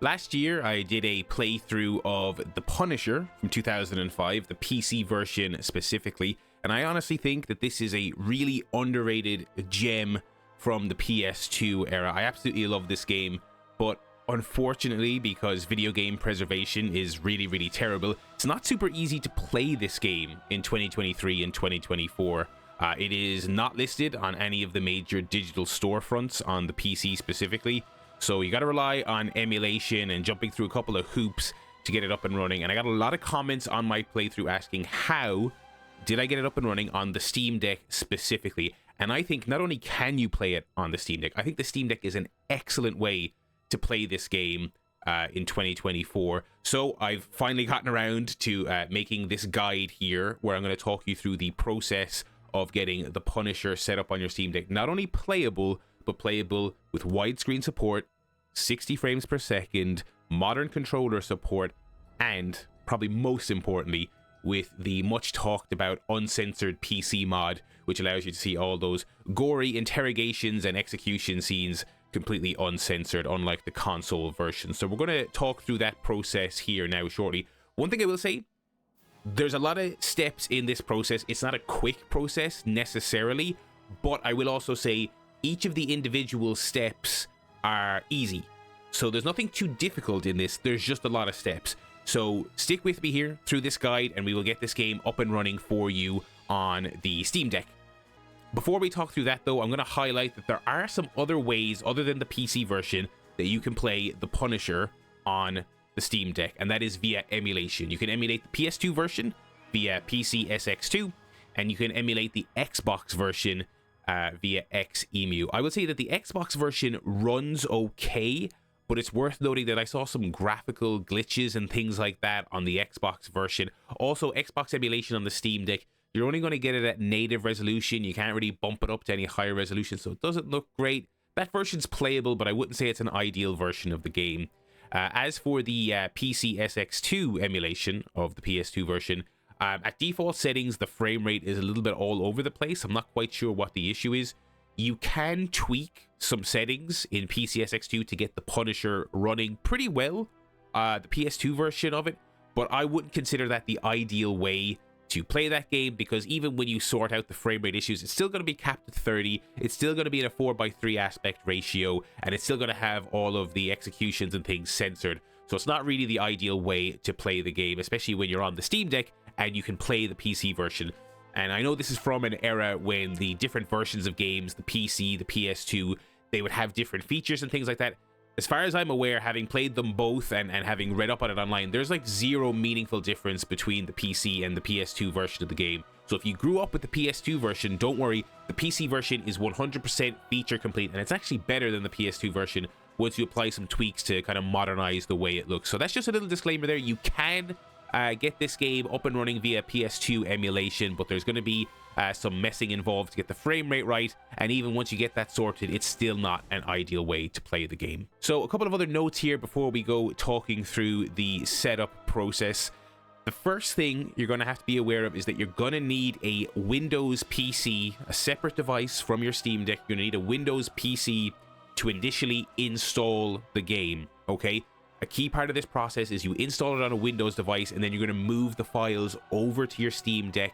Last year, I did a playthrough of The Punisher from 2005, the PC version specifically, and I honestly think that this is a really underrated gem from the PS2 era. I absolutely love this game, but unfortunately, because video game preservation is really terrible, it's not super easy to play this game in 2023 and 2024. It is not listed on any of the major digital storefronts on the PC specifically, so you got to rely on emulation and jumping through a couple of hoops to get it up and running. And I got a lot of comments on my playthrough asking how did I get it up and running on the Steam Deck specifically. And I think not only can you play it on the Steam Deck, I think the Steam Deck is an excellent way to play this game in 2024. So I've finally gotten around to making this guide here where I'm going to talk you through the process of getting the Punisher set up on your Steam Deck. Not only playable, but playable with widescreen support, 60 frames per second, modern controller support, and probably most importantly, with the much talked about uncensored PC mod, which allows you to see all those gory interrogations and execution scenes completely uncensored, unlike the console version. So we're going to talk through that process here now shortly. One thing I will say, there's a lot of steps in this process. It's not a quick process necessarily, but I will also say each of the individual steps are easy. So there's nothing too difficult in this. There's just a lot of steps. So stick with me here through this guide and we will get this game up and running for you on the Steam Deck. Before we talk through that though, I'm going to highlight that there are some other ways other than the PC version that you can play the Punisher on the Steam Deck, and that is via emulation. You can emulate the PS2 version via PCSX2, and you can emulate the Xbox version via Xemu. I would say that the Xbox version runs okay, but it's worth noting that I saw some graphical glitches and things like that on the Xbox version. Also, Xbox emulation on the Steam Deck, you're only going to get it at native resolution. You can't really bump it up to any higher resolution, so it doesn't look great. That version's playable, but I wouldn't say it's an ideal version of the game. As for the PCSX2 emulation of the PS2 version, at default settings, the frame rate is a little bit all over the place. I'm not quite sure what the issue is. You can tweak some settings in PCSX2 to get the Punisher running pretty well, the PS2 version of it, but I wouldn't consider that the ideal way to play that game, because even when you sort out the frame rate issues, it's still going to be capped at 30, it's still going to be in a 4:3 aspect ratio, and it's still going to have all of the executions and things censored. So it's not really the ideal way to play the game, especially when you're on the Steam Deck and you can play the PC version. And I know this is from an era when the different versions of games, the PC, the PS2, they would have different features and things like that. As far as I'm aware, having played them both and having read up on it online, there's like zero meaningful difference between the PC and the PS2 version of the game. So if you grew up with the PS2 version, don't worry, the PC version is 100% feature complete, and it's actually better than the PS2 version once you apply some tweaks to kind of modernize the way it looks. So that's just a little disclaimer there. You can get this game up and running via PS2 emulation, but there's going to be some messing involved to get the frame rate right, and even once you get that sorted, it's still not an ideal way to play the game. So a couple of other notes here before we go talking through the setup process. The first thing you're going to have to be aware of is that you're going to need a Windows PC, a separate device from your Steam Deck. You're going to need a Windows PC to initially install the game, okay? A key part of this process is you install it on a Windows device, and then you're going to move the files over to your Steam Deck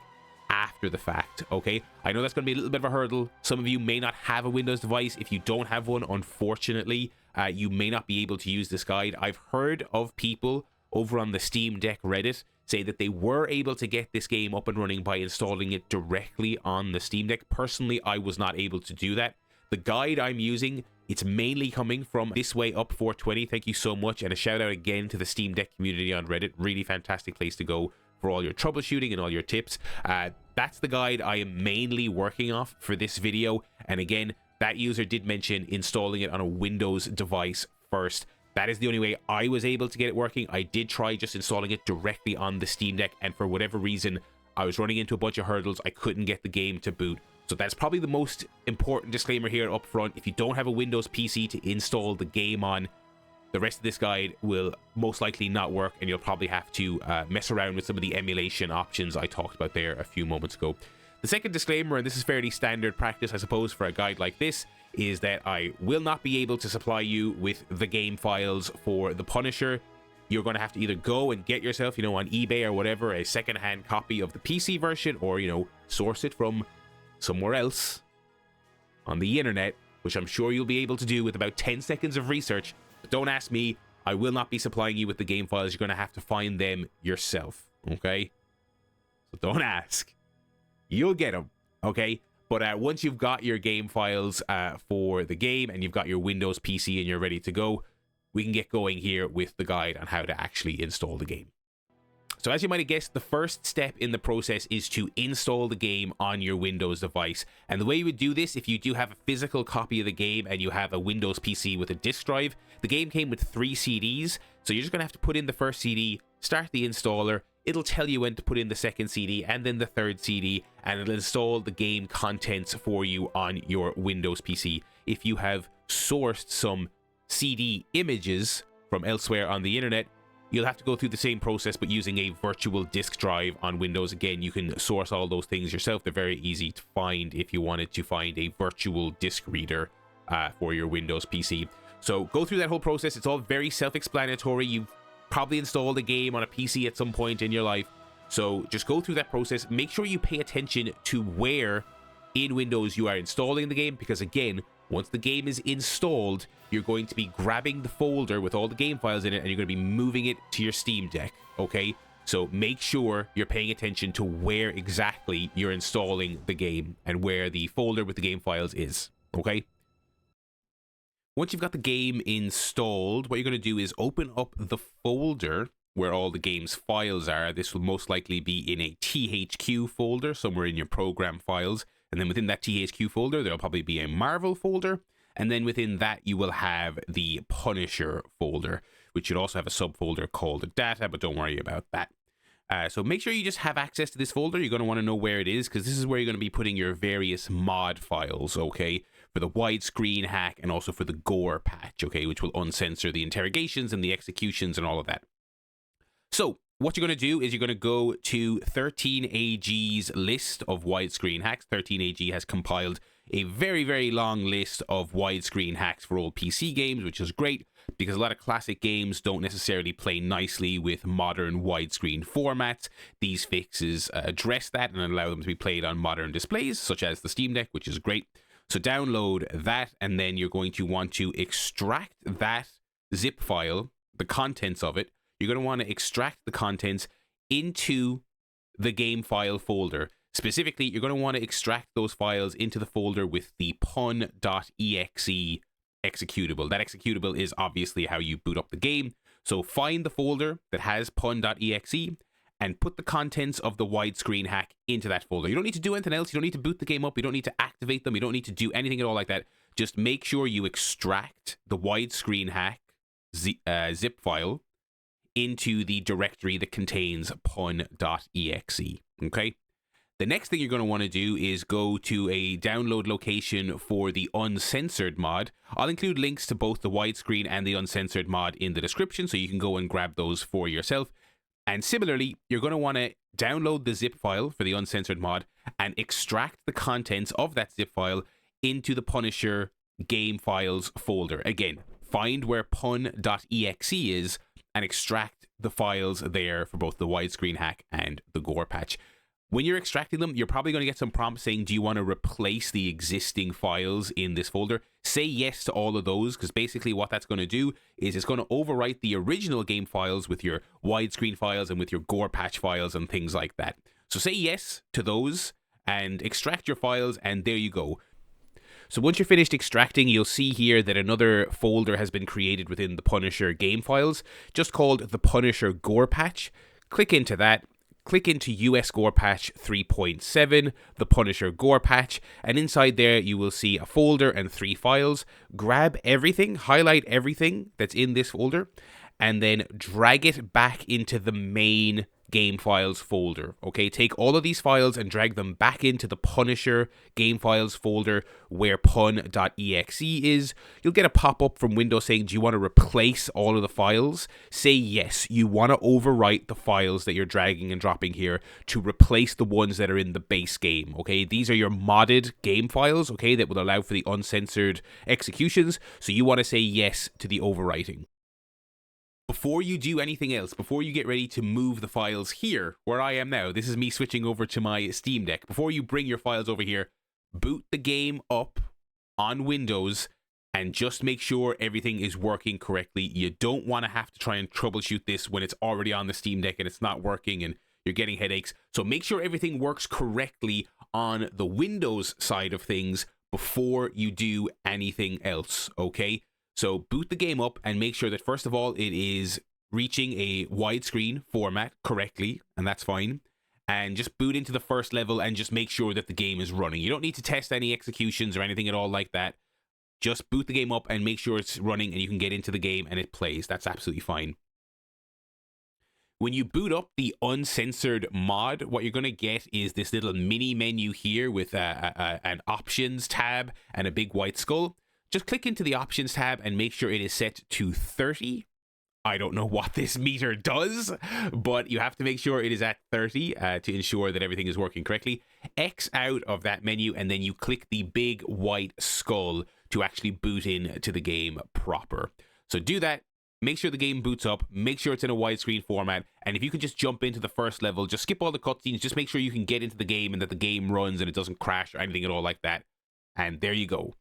after the fact, okay? I know that's going to be a little bit of a hurdle. Some of you may not have a Windows device. If you don't have one, unfortunately, you may not be able to use this guide. I've heard of people over on the Steam Deck Reddit say that they were able to get this game up and running by installing it directly on the Steam Deck. Personally, I was not able to do that. The guide I'm using, it's mainly coming from This Way Up 420. Thank you so much, and a shout out again to the Steam Deck community on Reddit. Really fantastic place to go for all your troubleshooting and all your tips. That's the guide I am mainly working off for this video, and again, that user did mention installing it on a Windows device first. That is the only way I was able to get it working. I did try just installing it directly on the Steam Deck, and for whatever reason, I was running into a bunch of hurdles. I couldn't get the game to boot. So that's probably the most important disclaimer here up front. If you don't have a Windows PC to install the game on, the rest of this guide will most likely not work, and you'll probably have to mess around with some of the emulation options I talked about there a few moments ago. The second disclaimer, and this is fairly standard practice, I suppose, for a guide like this, is that I will not be able to supply you with the game files for The Punisher. You're going to have to either go and get yourself, on eBay or whatever, a secondhand copy of the PC version, or, source it from somewhere else on the internet, which I'm sure you'll be able to do with about 10 seconds of research. But don't ask me. I will not be supplying you with the game files. You're going to have to find them yourself, okay? So don't ask. You'll get them, okay? But once you've got your game files for the game and you've got your Windows PC and you're ready to go, we can get going here with the guide on how to actually install the game. So as you might have guessed, the first step in the process is to install the game on your Windows device. And the way you would do this, if you do have a physical copy of the game and you have a Windows PC with a disk drive, the game came with 3 CDs. So you're just going to have to put in the first CD, start the installer. It'll tell you when to put in the second CD and then the third CD, and it'll install the game contents for you on your Windows PC. If you have sourced some CD images from elsewhere on the internet, you'll have to go through the same process, but using a virtual disk drive on Windows. Again, you can source all those things yourself. They're very easy to find if you wanted to find a virtual disk reader for your Windows PC. So go through that whole process. It's all very self-explanatory. You've probably installed a game on a PC at some point in your life. So just go through that process. Make sure you pay attention to where in Windows you are installing the game, because again, once the game is installed, you're going to be grabbing the folder with all the game files in it and you're going to be moving it to your SteamDeck, okay? So make sure you're paying attention to where exactly you're installing the game and where the folder with the game files is, okay? Once you've got the game installed, what you're going to do is open up the folder where all the game's files are. This will most likely be in a THQ folder somewhere in your program files. And then within that THQ folder, there'll probably be a Marvel folder. And then within that, you will have the Punisher folder, which should also have a subfolder called data, but don't worry about that. So make sure you just have access to this folder. You're going to want to know where it is, because this is where you're going to be putting your various mod files, okay? For the widescreen hack and also for the gore patch, okay? Which will uncensor the interrogations and the executions and all of that. So what you're going to do is you're going to go to 13AG's list of widescreen hacks. 13AG has compiled a very, very long list of widescreen hacks for old PC games, which is great because a lot of classic games don't necessarily play nicely with modern widescreen formats. These fixes address that and allow them to be played on modern displays, such as the SteamDeck, which is great. So download that, and then you're going to want to extract that zip file, the contents of it. You're going to want to extract the contents into the game file folder. Specifically, you're going to want to extract those files into the folder with the pun.exe executable. That executable is obviously how you boot up the game. So find the folder that has pun.exe and put the contents of the widescreen hack into that folder. You don't need to do anything else. You don't need to boot the game up. You don't need to activate them. You don't need to do anything at all like that. Just make sure you extract the widescreen hack zip file into the directory that contains pun.exe, okay? The next thing you're going to want to do is go to a download location for the Uncensored mod. I'll include links to both the widescreen and the Uncensored mod in the description, so you can go and grab those for yourself. And similarly, you're going to want to download the zip file for the Uncensored mod and extract the contents of that zip file into the Punisher game files folder. Again, find where pun.exe is and extract the files there for both the widescreen hack and the gore patch. When you're extracting them, you're probably going to get some prompts saying, do you want to replace the existing files in this folder? Say yes to all of those, because basically what that's going to do is it's going to overwrite the original game files with your widescreen files and with your gore patch files and things like that. So say yes to those and extract your files, and there you go. So once you're finished extracting, you'll see here that another folder has been created within the Punisher game files, just called the Punisher Gore Patch. Click into that. Click into US Gore Patch 3.7, the Punisher Gore Patch, and inside there you will see a folder and 3 files. Grab everything, highlight everything that's in this folder, and then drag it back into the main game files folder. Okay, take all of these files and drag them back into the Punisher game files folder where pun.exe is. You'll get a pop-up from Windows saying, do you want to replace all of the files? Say yes, you want to overwrite the files that you're dragging and dropping here to replace the ones that are in the base game. Okay, these are your modded game files, okay, that will allow for the uncensored executions. So you want to say yes to the overwriting. Before you do anything else, before you get ready to move the files here, where I am now, this is me switching over to my Steam Deck. Before you bring your files over here, boot the game up on Windows and just make sure everything is working correctly. You don't want to have to try and troubleshoot this when it's already on the Steam Deck and it's not working and you're getting headaches. So make sure everything works correctly on the Windows side of things before you do anything else, okay? So boot the game up and make sure that, first of all, it is reaching a widescreen format correctly, and that's fine. And just boot into the first level and just make sure that the game is running. You don't need to test any executions or anything at all like that. Just boot the game up and make sure it's running and you can get into the game and it plays. That's absolutely fine. When you boot up the Uncensored mod, what you're going to get is this little mini menu here with an options tab and a big white skull. Just click into the options tab and make sure it is set to 30. I don't know what this meter does, but you have to make sure it is at 30 to ensure that everything is working correctly. X out of that menu and then you click the big white skull to actually boot in to the game proper. So do that. Make sure the game boots up. Make sure it's in a widescreen format. And if you can just jump into the first level, just skip all the cutscenes. Just make sure you can get into the game and that the game runs and it doesn't crash or anything at all like that. And there you go.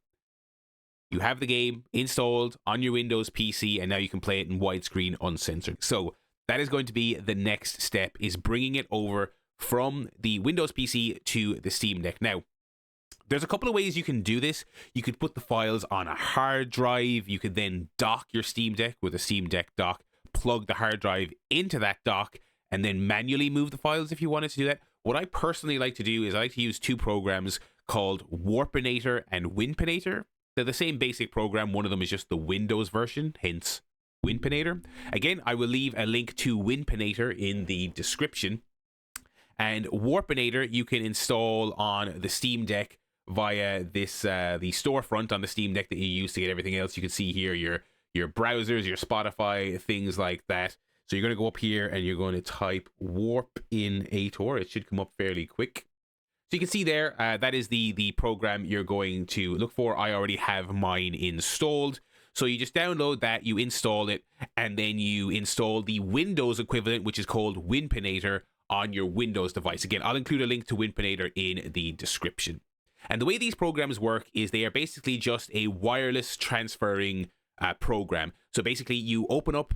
You have the game installed on your Windows PC, and now you can play it in widescreen uncensored. So that is going to be the next step, is bringing it over from the Windows PC to the Steam Deck. Now, there's a couple of ways you can do this. You could put the files on a hard drive. You could then dock your Steam Deck with a Steam Deck dock, plug the hard drive into that dock, and then manually move the files if you wanted to do that. What I personally like to do is I like to use two programs called Warpinator and WINEDLLOVERRIDES. They're the same basic program. One of them is just the Windows version, hence Warpinator. Again, I will leave a link to Warpinator in the description. And Warpinator you can install on the Steam Deck via this the storefront on the Steam Deck that you use to get everything else. You can see here your browsers, your Spotify, things like that. So you're going to go up here and you're going to type Warpinator. It should come up fairly quick. So you can see there, that is the program you're going to look for. I already have mine installed. So you just download that, you install it, and then you install the Windows equivalent, which is called Warpinator, on your Windows device. Again, I'll include a link to Warpinator in the description. And the way these programs work is they are basically just a wireless transferring program. So basically you open up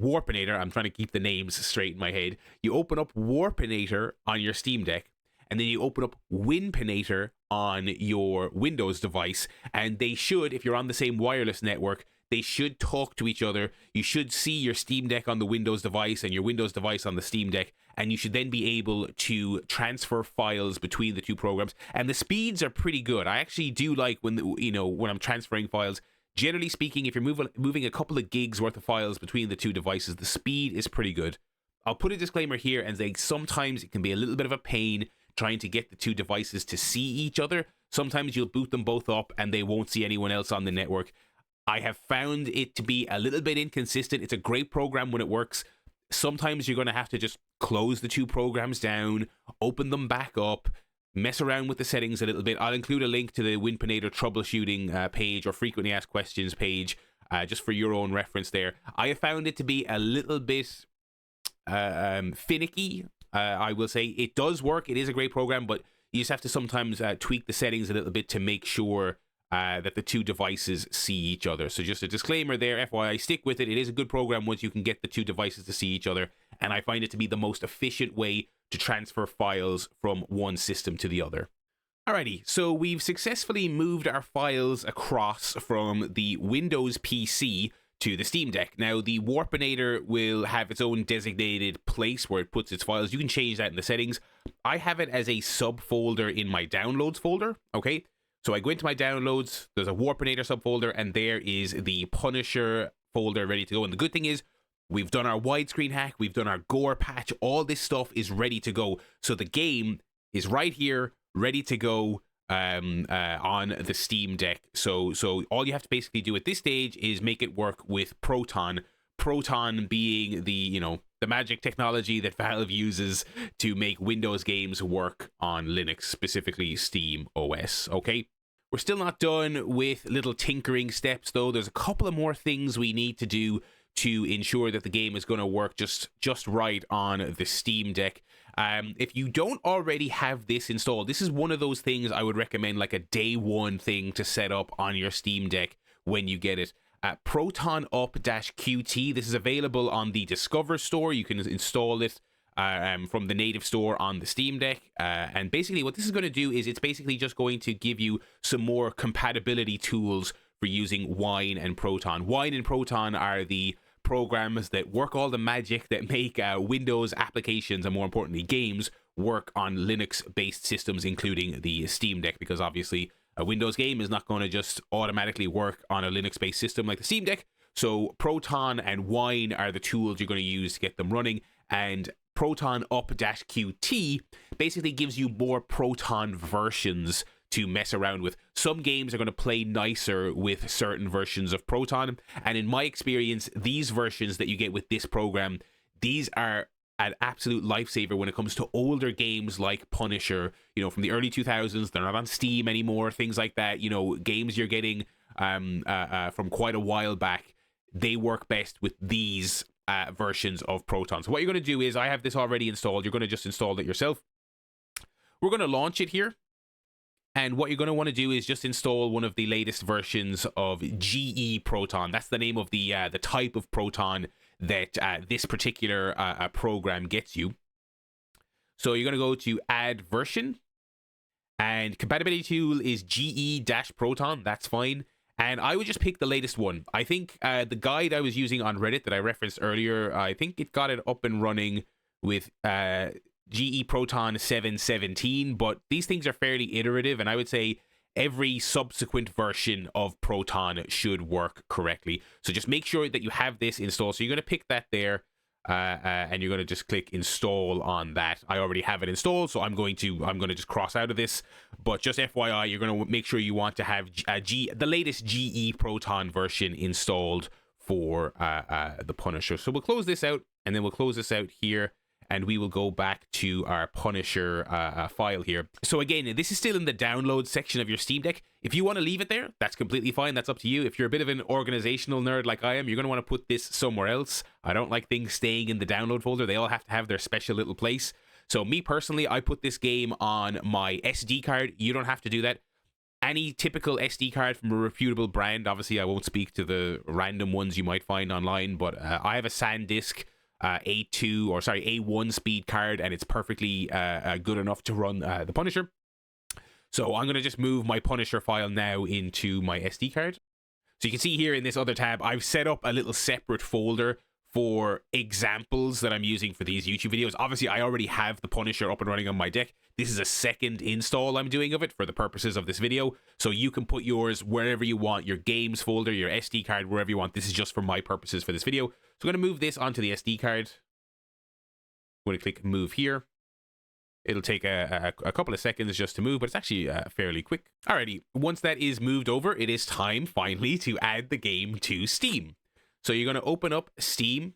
Warpinator. I'm trying to keep the names straight in my head. You open up Warpinator on your Steam Deck, and then you open up Warpinator on your Windows device, and they should, if you're on the same wireless network, they should talk to each other. You should see your Steam Deck on the Windows device and your Windows device on the Steam Deck, and you should then be able to transfer files between the two programs. And the speeds are pretty good. I actually do like when I'm transferring files. Generally speaking, if you're moving a couple of gigs worth of files between the two devices, the speed is pretty good. I'll put a disclaimer here and say sometimes it can be a little bit of a pain trying to get the two devices to see each other. Sometimes you'll boot them both up and they won't see anyone else on the network. I have found it to be a little bit inconsistent. It's a great program when it works. Sometimes you're going to have to just close the two programs down, open them back up, mess around with the settings a little bit. I'll include a link to the Warpinator troubleshooting page or frequently asked questions page just for your own reference there. I have found it to be a little bit finicky. I will say it does work. It is a great program, but you just have to sometimes tweak the settings a little bit to make sure that the two devices see each other. So just a disclaimer there, FYI, stick with it. It is a good program once you can get the two devices to see each other, and I find it to be the most efficient way to transfer files from one system to the other. Alrighty, so we've successfully moved our files across from the Windows PC to the Steam Deck. Now, the Warpinator will have its own designated place where it puts its files. You can change that in the settings. I have it as a subfolder in my downloads folder, okay? So I go into my downloads, there's a Warpinator subfolder, and there is the Punisher folder ready to go. And the good thing is, We've done our widescreen hack. We've done our gore patch. All this stuff is ready to go. So the game is right here, ready to go on the Steam Deck. So all you have to basically do at this stage is make it work with Proton. Proton being the magic technology that Valve uses to make Windows games work on Linux, specifically Steam OS. Okay. We're still not done with little tinkering steps though. There's a couple of more things we need to do to ensure that the game is going to work just right on the Steam Deck. If you don't already have this installed, this is one of those things I would recommend, like a day one thing to set up on your Steam Deck when you get it. Proton Up-QT. This is available on the Discover store. You can install it from the native store on the Steam Deck. And basically what this is going to do is it's basically just going to give you some more compatibility tools for using Wine and Proton. Wine and Proton are the programs that work all the magic that make Windows applications, and more importantly games, work on Linux-based systems, including the Steam Deck, because obviously a Windows game is not going to just automatically work on a Linux-based system like the Steam Deck. So Proton and Wine are the tools you're going to use to get them running, and Proton Up-QT basically gives you more Proton versions to mess around with. Some games are going to play nicer with certain versions of Proton, and in my experience, these versions that you get with this program, these are an absolute lifesaver when it comes to older games like Punisher, from the early 2000s. They're not on Steam anymore, things like that. Games you're getting from quite a while back, they work best with these versions of Proton. So what you're going to do is, I have this already installed. You're going to just install it yourself. We're going to launch it here. And what you're going to want to do is just install one of the latest versions of GE-Proton. That's the name of the type of Proton that this particular program gets you. So you're going to go to Add Version, and compatibility tool is GE-Proton. That's fine. And I would just pick the latest one. I think the guide I was using on Reddit that I referenced earlier, I think it got it up and running with GE-Proton 7.17, but these things are fairly iterative, and I would say every subsequent version of Proton should work correctly. So just make sure that you have this installed. So you're going to pick that there, and you're going to just click install on that. I already have it installed, so I'm going to just cross out of this. But just FYI, you're going to make sure you want to have the latest GE-Proton version installed for the Punisher. So we'll close this out, and then we'll close this out here, and we will go back to our Punisher file here. So again, this is still in the download section of your Steam Deck. If you want to leave it there, that's completely fine. That's up to you. If you're a bit of an organizational nerd like I am, you're going to want to put this somewhere else. I don't like things staying in the download folder. They all have to have their special little place. So me personally, I put this game on my SD card. You don't have to do that. Any typical SD card from a reputable brand. Obviously, I won't speak to the random ones you might find online, but I have a SanDisk A1 speed card, and it's perfectly good enough to run the Punisher. So I'm going to just move my Punisher file now into my SD card. So you can see here in this other tab, I've set up a little separate folder for examples that I'm using for these YouTube videos. Obviously, I already have the Punisher up and running on my deck. This is a second install I'm doing of it for the purposes of this video. So you can put yours wherever you want, your games folder, your SD card, wherever you want. This is just for my purposes for this video. So I'm going to move this onto the SD card. I'm going to click move here. It'll take a couple of seconds just to move, but it's actually fairly quick. Alrighty, once that is moved over, it is time finally to add the game to Steam. So you're going to open up Steam,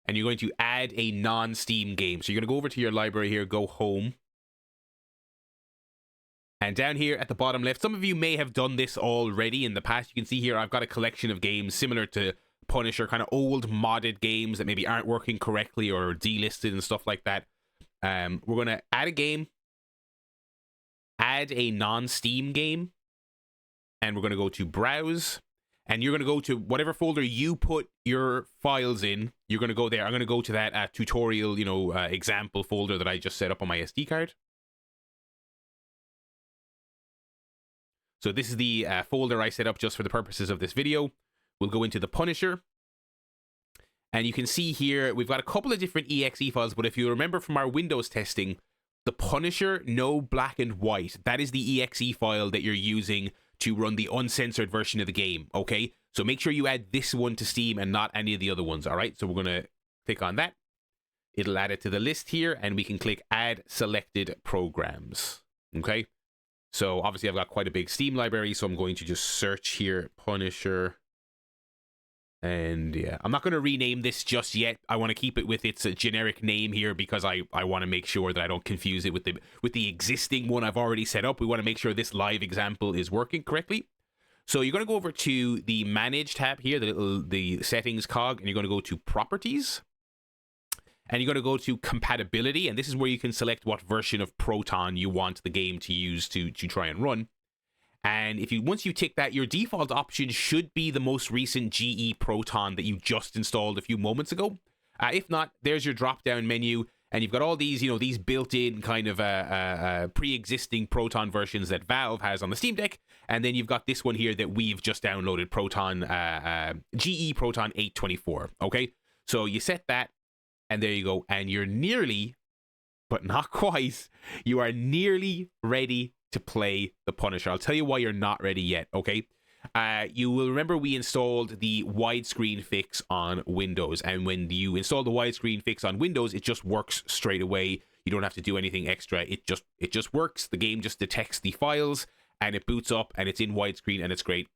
and you're going to add a non-Steam game. So you're going to go over to your library here, go home. And down here at the bottom left, some of you may have done this already in the past. You can see here I've got a collection of games similar to Punisher, kind of old modded games that maybe aren't working correctly or delisted and stuff like that. We're going to add a game, add a non-Steam game, and we're going to go to Browse, and you're going to go to whatever folder you put your files in. You're going to go there. I'm going to go to that tutorial, example folder that I just set up on my SD card. So this is the folder I set up just for the purposes of this video. We'll go into the Punisher. And you can see here, we've got a couple of different exe files, but if you remember from our Windows testing, the Punisher, no black and white. That is the exe file that you're using to run the uncensored version of the game, okay? So make sure you add this one to Steam and not any of the other ones, all right? So we're going to click on that. It'll add it to the list here, and we can click Add Selected Programs, okay? So obviously I've got quite a big Steam library, so I'm going to just search here, Punisher. And yeah, I'm not going to rename this just yet. I want to keep it with its generic name here because I want to make sure that I don't confuse it with the existing one I've already set up. We want to make sure this live example is working correctly. So you're going to go over to the Manage tab here, the Settings cog, and you're going to go to Properties. And you're going to go to Compatibility, and this is where you can select what version of Proton you want the game to use to try and run. And once you tick that, your default option should be the most recent GE-Proton that you just installed a few moments ago. If not, there's your drop-down menu, and you've got all these, these built-in kind of pre-existing Proton versions that Valve has on the Steam Deck, and then you've got this one here that we've just downloaded, Proton GE-Proton 824. Okay, so you set that, and there you go, and you're nearly, but not quite, you are nearly ready to play the Punisher. I'll tell you why you're not ready yet, okay? You will remember we installed the widescreen fix on Windows, and when you install the widescreen fix on Windows, it just works straight away. You don't have to do anything extra. It just works. The game just detects the files, and it boots up, and it's in widescreen, and it's great.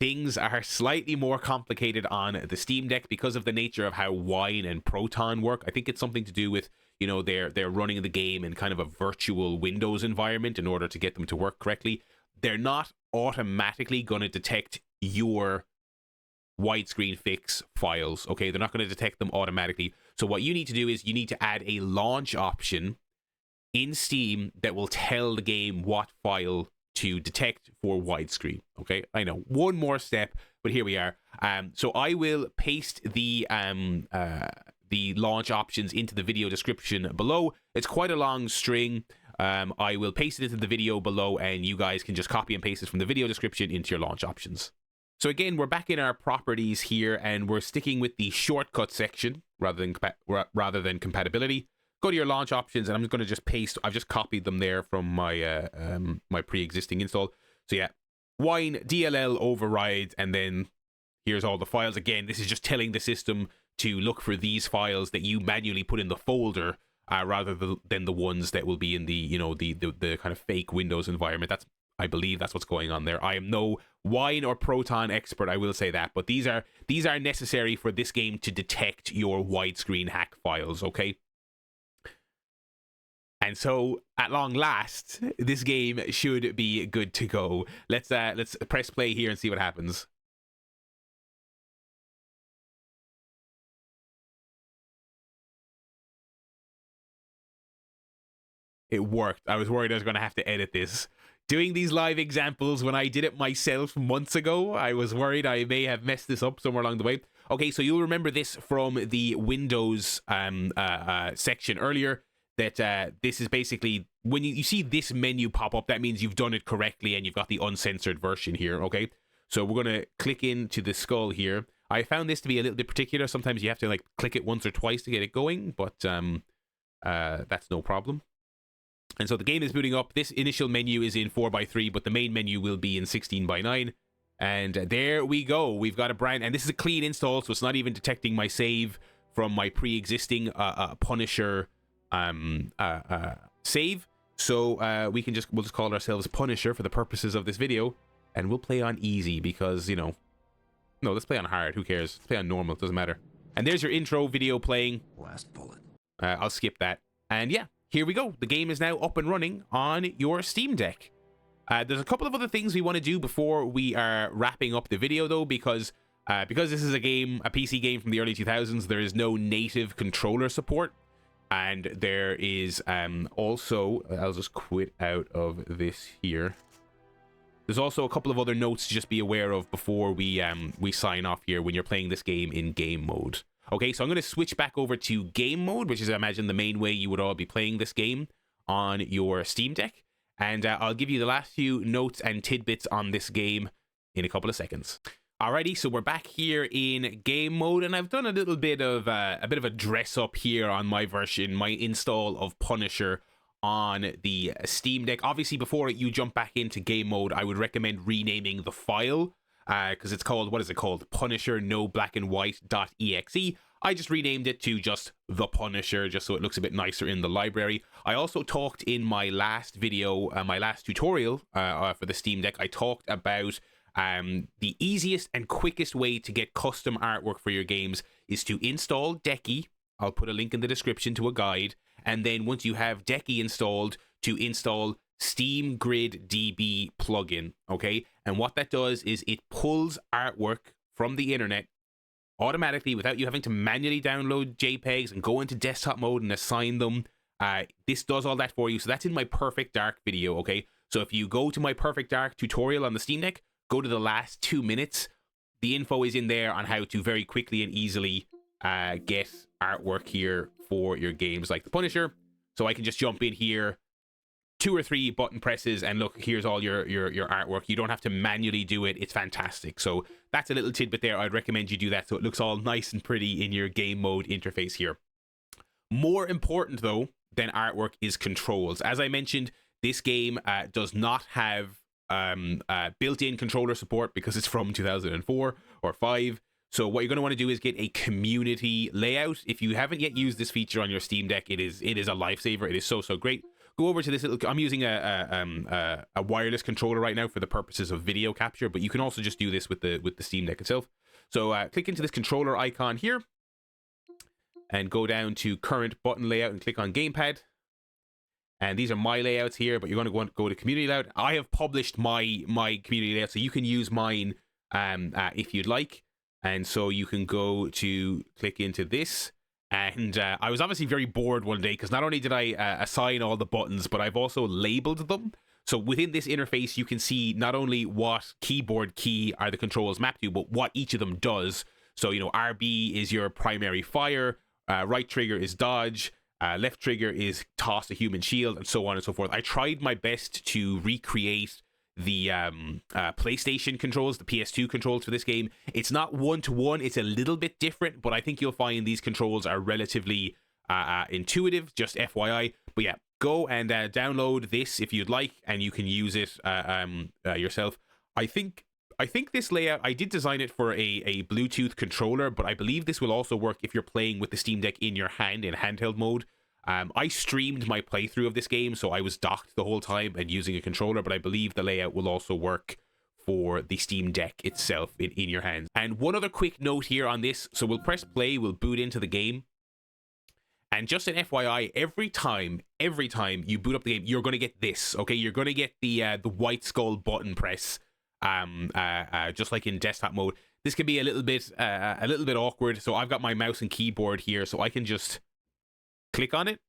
Things are slightly more complicated on the Steam Deck because of the nature of how Wine and Proton work. I think it's something to do with, they're running the game in kind of a virtual Windows environment in order to get them to work correctly. They're not automatically going to detect your widescreen fix files, okay? They're not going to detect them automatically. So what you need to do is you need to add a launch option in Steam that will tell the game what file to detect for widescreen, okay? I know, one more step, but here we are. So I will paste the launch options into the video description below. It's quite a long string. I will paste it into the video below, and you guys can just copy and paste it from the video description into your launch options. So again, we're back in our properties here, and we're sticking with the shortcut section rather than compatibility. Go to your launch options, and I'm going to just paste. I've just copied them there from my my pre-existing install. So yeah, WINEDLL overrides, and then here's all the files. Again, this is just telling the system to look for these files that you manually put in the folder, rather than the ones that will be in the the kind of fake Windows environment. I believe that's what's going on there. I am no Wine or Proton expert, I will say that, but these are necessary for this game to detect your widescreen hack files. Okay. And so, at long last, this game should be good to go. Let's press play here and see what happens. It worked. I was worried I was going to have to edit this. Doing these live examples when I did it myself months ago, I was worried I may have messed this up somewhere along the way. Okay, so you'll remember this from the Windows section earlier. That this is basically, when you see this menu pop up, that means you've done it correctly and you've got the uncensored version here, okay? So we're going to click into the skull here. I found this to be a little bit particular. Sometimes you have to click it once or twice to get it going, but that's no problem. And so the game is booting up. This initial menu is in 4:3, but the main menu will be in 16:9. And there we go. We've got a brand, and this is a clean install, so it's not even detecting my save from my pre-existing Punisher save. So we'll just call ourselves Punisher for the purposes of this video, and we'll play on easy because no, let's play on hard. Who cares? Let's play on normal. It doesn't matter. And there's your intro video playing. Last bullet. I'll skip that. And yeah, here we go. The game is now up and running on your Steam Deck. There's a couple of other things we want to do before we are wrapping up the video, though, because this is a PC game from the early 2000s. There is no native controller support. And there is also, I'll just quit out of this here. There's also a couple of other notes to just be aware of before we sign off here when you're playing this game in game mode. Okay, so I'm going to switch back over to game mode, which is, I imagine, the main way you would all be playing this game on your Steam Deck. And I'll give you the last few notes and tidbits on this game in a couple of seconds. Alrighty, so we're back here in game mode, and I've done a little bit of a dress up here on my version, my install of Punisher on the Steam Deck. Obviously, before you jump back into game mode, I would recommend renaming the file because it's called, what is it called? Punisher no black and white.exe. I just renamed it to just The Punisher, just so it looks a bit nicer in the library. I also talked in my last video, my last tutorial for the Steam Deck, I talked about the easiest and quickest way to get custom artwork for your games is to install Decky. I'll put a link in the description to a guide. And then once you have Decky installed, to install Steam Grid DB plugin, okay? And what that does is it pulls artwork from the internet automatically without you having to manually download JPEGs and go into desktop mode and assign them. This does all that for you. So that's in my Perfect Dark video, okay? So if you go to my Perfect Dark tutorial on the Steam Deck, go to the last 2 minutes. The info is in there on how to very quickly and easily get artwork here for your games like The Punisher. So I can just jump in here, 2 or 3 button presses, and look, here's all your artwork. You don't have to manually do it. It's fantastic. So that's a little tidbit there. I'd recommend you do that so it looks all nice and pretty in your game mode interface here. More important, though, than artwork is controls. As I mentioned, this game does not have built-in controller support because it's from 2004 or 5. So what you're going to want to do is get a community layout. If you haven't yet used this feature on your Steam Deck, it is a lifesaver. It is so great. Go over to this little, I'm using a wireless controller right now for the purposes of video capture, but you can also just do this with the Steam Deck itself. So click into this controller icon here and go down to current button layout and click on gamepad. And these are my layouts here, but you're going to want to go to community layout. I have published my community layout, so you can use mine if you'd like. And so you can go to click into this. And I was obviously very bored one day because not only did I assign all the buttons, but I've also labeled them. So within this interface, you can see not only what keyboard key are the controls mapped to, but what each of them does. So, you know, RB is your primary fire, right trigger is dodge, left trigger is toss a human shield, and so on and so forth. I tried my best to recreate the PlayStation controls, the PS2 controls for this game. It's not one-to-one, it's a little bit different, but I think you'll find these controls are relatively intuitive, just FYI. But yeah, go and download this if you'd like, and you can use it yourself. I think this layout, I did design it for a Bluetooth controller, but I believe this will also work if you're playing with the Steam Deck in your hand in handheld mode. I streamed my playthrough of this game, so I was docked the whole time and using a controller, but I believe the layout will also work for the Steam Deck itself in your hands. And one other quick note here on this, so we'll press play, we'll boot into the game. And just an FYI, every time you boot up the game, you're going to get this, okay? You're going to get the white skull button press, just like in desktop mode. This can be a little bit awkward, so I've got my mouse and keyboard here, so I can just click on it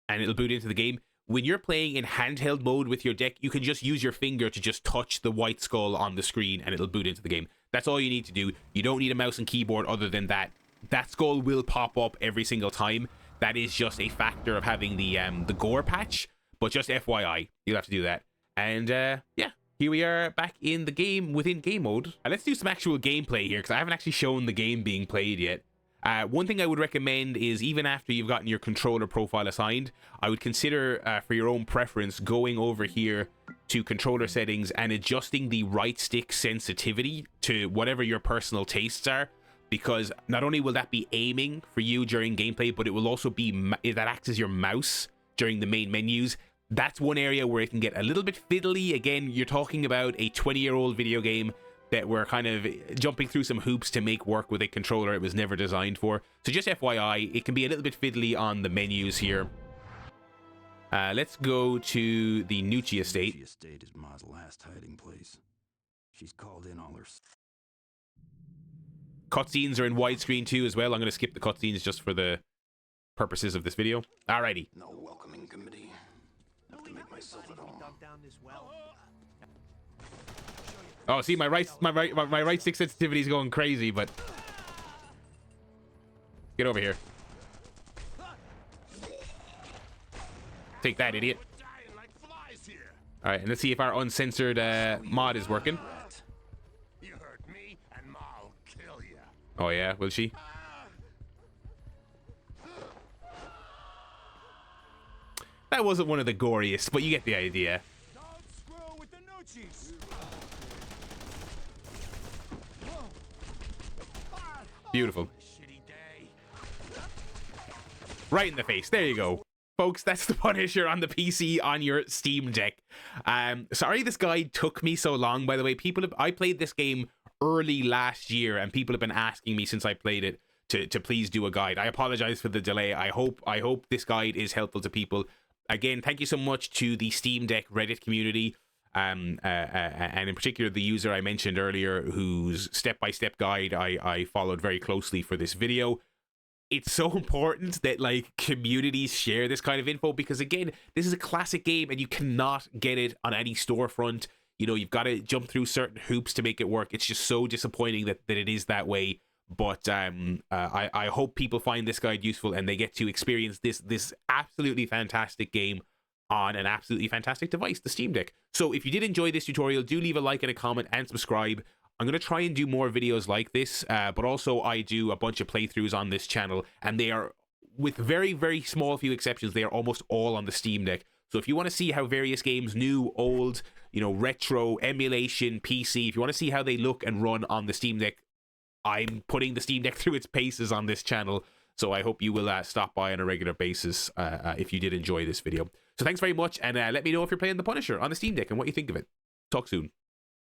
and it'll boot into the game. When you're playing in handheld mode with your deck, you can just use your finger to just touch the white skull on the screen and it'll boot into the game. That's all you need to do. You don't need a mouse and keyboard other than that. That skull will pop up every single time. That is just a factor of having the gore patch, but just FYI, you'll have to do that. And yeah, here we are back in the game within game mode. Let's do some actual gameplay here because I haven't actually shown the game being played yet. One thing I would recommend is even after you've gotten your controller profile assigned, I would consider for your own preference going over here to controller settings and adjusting the right stick sensitivity to whatever your personal tastes are, because not only will that be aiming for you during gameplay, but it will also be that acts as your mouse during the main menus. That's one area where it can get a little bit fiddly. Again, you're talking about a 20-year-old video game that we're kind of jumping through some hoops to make work with a controller it was never designed for. So just FYI, it can be a little bit fiddly on the menus here. Let's go to the Nucci estate. Nucci estate is Ma's last hiding place. She's called in all her... Cutscenes are in widescreen too as well. I'm going to skip the cutscenes just for the purposes of this video. Alrighty. No welcoming committee. Have to make myself at home. Oh, see, my right stick sensitivity is going crazy, but get over here. Take that, idiot. All right, and let's see if our uncensored mod is working. You hurt me, and Ma'll kill you. Oh yeah, will she? That wasn't one of the goriest, but you get the idea. Don't screw with the noochies. Beautiful. Shitty day. Right in the face. There you go. Folks, that's the Punisher on the PC on your Steam Deck. Sorry this guide took me so long, by the way. I played this game early last year, and people have been asking me since I played it to please do a guide. I apologize for the delay. I hope this guide is helpful to people. Again, thank you so much to the Steam Deck Reddit community, and in particular the user I mentioned earlier, whose step-by-step guide I followed very closely for this video. It's so important that like communities share this kind of info, because again, this is a classic game and you cannot get it on any storefront. You know, you've got to jump through certain hoops to make it work. It's just so disappointing that it is that way. But I hope people find this guide useful and they get to experience this absolutely fantastic game on an absolutely fantastic device, the Steam Deck. So if you did enjoy this tutorial, do leave a like and a comment and subscribe. I'm going to try and do more videos like this, but also I do a bunch of playthroughs on this channel, and they are, with very, very small few exceptions, they are almost all on the Steam Deck. So if you want to see how various games, new, old, you know, retro, emulation, PC, if you want to see how they look and run on the Steam Deck, I'm putting the Steam Deck through its paces on this channel. So I hope you will stop by on a regular basis if you did enjoy this video. So thanks very much, and let me know if you're playing the Punisher on the Steam Deck and what you think of it. Talk soon.